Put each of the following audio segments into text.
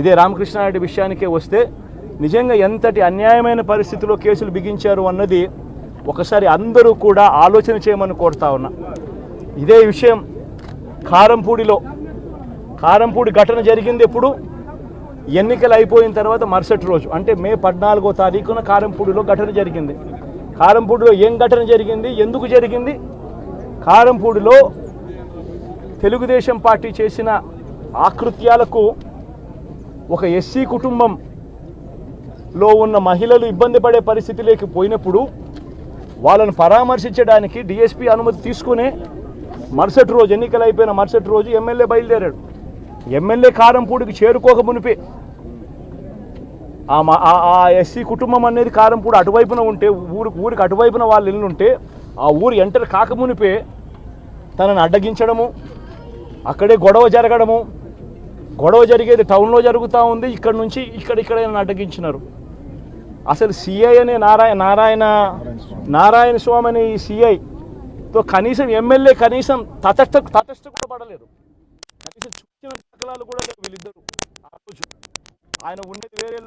ఇదే రామకృష్ణారెడ్డి విషయానికే వస్తే నిజంగా ఎంతటి అన్యాయమైన పరిస్థితిలో కేసులు బిగించారు అన్నది ఒకసారి అందరూ కూడా ఆలోచన చేయమని కోరుతా ఉన్నా. ఇదే విషయం కారంపూడి ఘటన జరిగింది ఎప్పుడు? ఎన్నికలు అయిపోయిన తర్వాత మరుసటి రోజు, అంటే మే 14వ తారీఖున కారంపూడిలో ఘటన జరిగింది. కారంపూడిలో ఏం ఘటన జరిగింది, ఎందుకు జరిగింది? కారంపూడిలో తెలుగుదేశం పార్టీ చేసిన ఆకృత్యాలకు ఒక ఎస్సీ కుటుంబంలో ఉన్న మహిళలు ఇబ్బంది పడే పరిస్థితిలోకి పోయినప్పుడు వాళ్ళను పరామర్శించడానికి డిఎస్పీ అనుమతి తీసుకునే మరుసటి రోజు, ఎన్నికలు అయిపోయిన మరుసటి రోజు ఎమ్మెల్యే బయలుదేరాడు. ఎమ్మెల్యే కారంపూడికి చేరుకోక మునిపే ఆ ఎస్సీ కుటుంబం అనేది కారంపూడి అటువైపున ఉంటే, ఊరికి అటువైపున వాళ్ళ ఇల్లు ఉంటే, ఆ ఊరు ఎంటర్ కాకమునిపే తనని అడ్డగించడము, అక్కడే గొడవ జరగడము, గొడవ జరిగేది టౌన్లో జరుగుతూ ఉంది, ఇక్కడ నుంచి ఇక్కడ అడ్డగించినారు. అసలు సిఐ అనే నారాయణ స్వామి అనే ఈ సిఐతో కనీసం ఎమ్మెల్యే కనీసం తటస్థ కూడా పడలేదు. కనీసం చూసిన దాఖలాలు కూడా లేవు వీళ్ళిద్దరు. ఆ రోజు ఆయన ఉండేది వేరే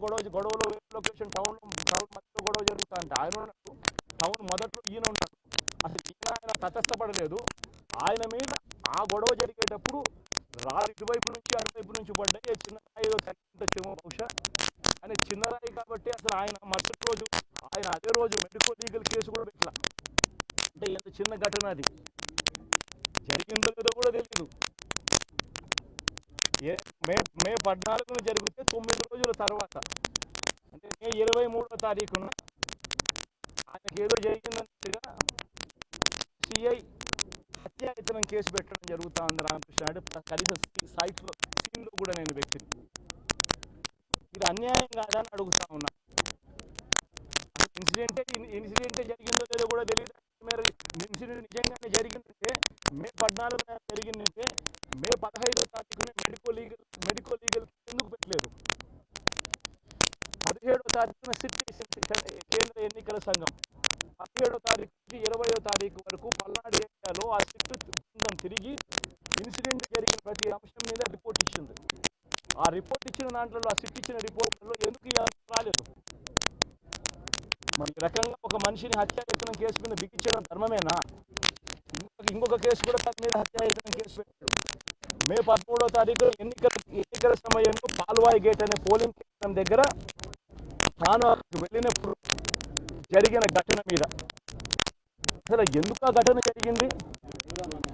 గొడవలో వేరే లొకేషన్, టౌన్ మధ్యలో గొడవ జరుగుతా అంటే ఆయన ఉన్నట్టు టౌన్ మొదట్లో ఈయన ఉన్నాడు. అసలు ఆయన తటస్థపడలేదు. ఆయన మీద ఆ గొడవ జరిగేటప్పుడు రాళ్ళు ఇటువైపు నుంచి అటువైపు నుంచి పడ్డాయి. చిన్న రాయి తగ్గించచ్చేమో బహుశా, అని చిన్న రాయి కాబట్టి అసలు ఆయన మరుసటి రోజు ఆయన అదే రోజు మెడికల్ లీగల్ కేసు కూడా పెట్టాల. అంటే ఎంత చిన్న ఘటన అది, జరిగిందో లేదో కూడా తెలియదు. మే 14న జరిగితే 9 రోజుల తర్వాత, అంటే మే 23వ తారీఖున ఆయనకి ఏదో జరిగిందన్నట్టుగా సిఐ హత్యాయతనం కేసు పెట్టడం జరుగుతూ ఉంది రామకృష్ణారెడ్డి. కనీసం సీన్లో కూడా నేను వ్యక్తిని, ఇది అన్యాయం కాదా అని అడుగుతా ఉన్నా. ఇన్సిడెంటే జరిగిందో లేదో కూడా తెలియదు. ఇన్సిడెంట్ నిజంగానే జరిగిందంటే మే 14న జరిగిందంటే మే 15వ తారీఖున మెడికో లీగల్ ఎందుకు పెట్టలేదు? 17వ తారీఖున సిట్ కేంద్ర ఎన్నికల సంఘం 17వ తారీఖు నుంచి 20వ తారీఖు వరకు పల్నాడు ఏరియాలో ఆ సిట్ బృందం తిరిగి ఇన్సిడెంట్ జరిగిన ప్రతి అంశం మీద రిపోర్ట్ ఇచ్చింది. ఆ రిపోర్ట్ ఇచ్చిన దాంట్లో, ఆ సిట్ ఇచ్చిన రిపోర్ట్లలో ఎందుకు రాలేదు? మరి ఈ రకంగా ఒక మనిషిని హత్యాయత్నం కేసు మీద బిగించడం ధర్మమేనా? ఇంకొక కేసు కూడా తన మీద హత్యాయత్నం కేసు పెట్టాడు. మే 13వ తారీఖు ఎన్నికల సమయంలో పాల్వాయి గేట్ అనే పోలింగ్ కేంద్రం దగ్గర తాను వెళ్ళినప్పుడు జరిగిన ఘటన మీద అసలు ఎందుకు ఆ ఘటన జరిగింది?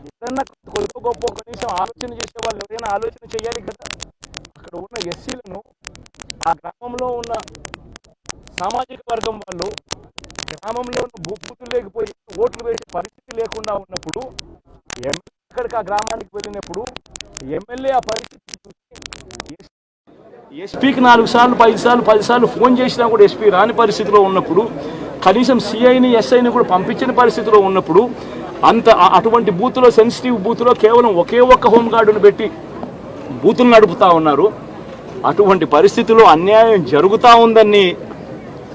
ఏదన్నా కొద్ది గొప్ప కనీసం ఆలోచన చేసే వాళ్ళు ఎవరైనా ఆలోచన చేయాలి కదా. అక్కడ ఉన్న ఎస్సీలను, ఆ గ్రామంలో ఉన్న సామాజిక వర్గం వాళ్ళు గ్రామంలో ఉన్న భూపుతులు లేకపోయి ఓట్లు వేసే పరిస్థితి లేకుండా ఉన్నప్పుడు ఎక్కడికి ఆ గ్రామానికి వెళ్ళినప్పుడు ఎమ్మెల్యే ఆ పరిస్థితి ఎస్పీకి 4 సార్లు 5 సార్లు 10 సార్లు ఫోన్ చేసినా కూడా ఎస్పీ రాని పరిస్థితిలో ఉన్నప్పుడు, కనీసం సిఐని ఎస్ఐని కూడా పంపించిన పరిస్థితిలో ఉన్నప్పుడు, అటువంటి బూత్లో, సెన్సిటివ్ బూత్లో కేవలం ఒకే ఒక్క హోంగార్డును పెట్టి బూతులు నడుపుతా ఉన్నారు. అటువంటి పరిస్థితిలో అన్యాయం జరుగుతూ ఉందని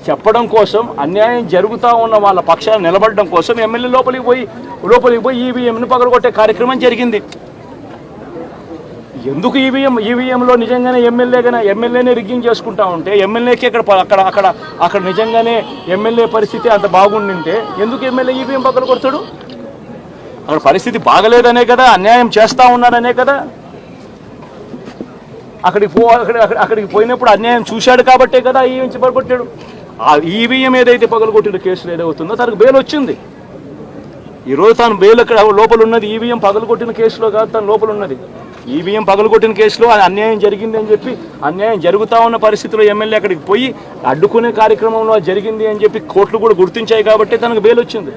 చెప్పడం కోసం, అన్యాయం జరుగుతూ ఉన్న వాళ్ళ పక్షాన్ని నిలబడడం కోసం ఎమ్మెల్యే లోపలికి పోయి ఈవీఎంను పగలగొట్టే కార్యక్రమం జరిగింది. ఎందుకు ఈవీఎంలో నిజంగానే ఎమ్మెల్యేనే రిగ్గింగ్ చేసుకుంటా ఉంటే, ఎమ్మెల్యేకి అక్కడ నిజంగానే ఎమ్మెల్యే పరిస్థితి అంత బాగుండింటే ఎందుకు ఎమ్మెల్యే ఈవీఎం పగలగొడతాడు? అక్కడ పరిస్థితి బాగలేదనే కదా, అన్యాయం చేస్తూ ఉన్నారనే కదా. అక్కడికి పోయినప్పుడు అన్యాయం చూశాడు కాబట్టే కదా ఈవీఎం పగలగొట్టాడు. ఆ ఈవీఎం ఏదైతే పగలగొట్టిన కేసులు ఏదవుతుందో తనకు బెయిల్ వచ్చింది. ఈరోజు తాను బెయిల్ అక్కడ లోపల ఉన్నది ఈవీఎం పగలగొట్టిన కేసులో కాదు, తను లోపల ఉన్నది ఈవీఎం పగలగొట్టిన కేసులో. అన్యాయం జరిగింది అని చెప్పి, అన్యాయం జరుగుతూ ఉన్న పరిస్థితిలో ఎమ్మెల్యే అక్కడికి పోయి అడ్డుకునే కార్యక్రమంలో జరిగింది అని చెప్పి కోర్టులు కూడా గుర్తించాయి కాబట్టి తనకు బెయిల్ వచ్చింది.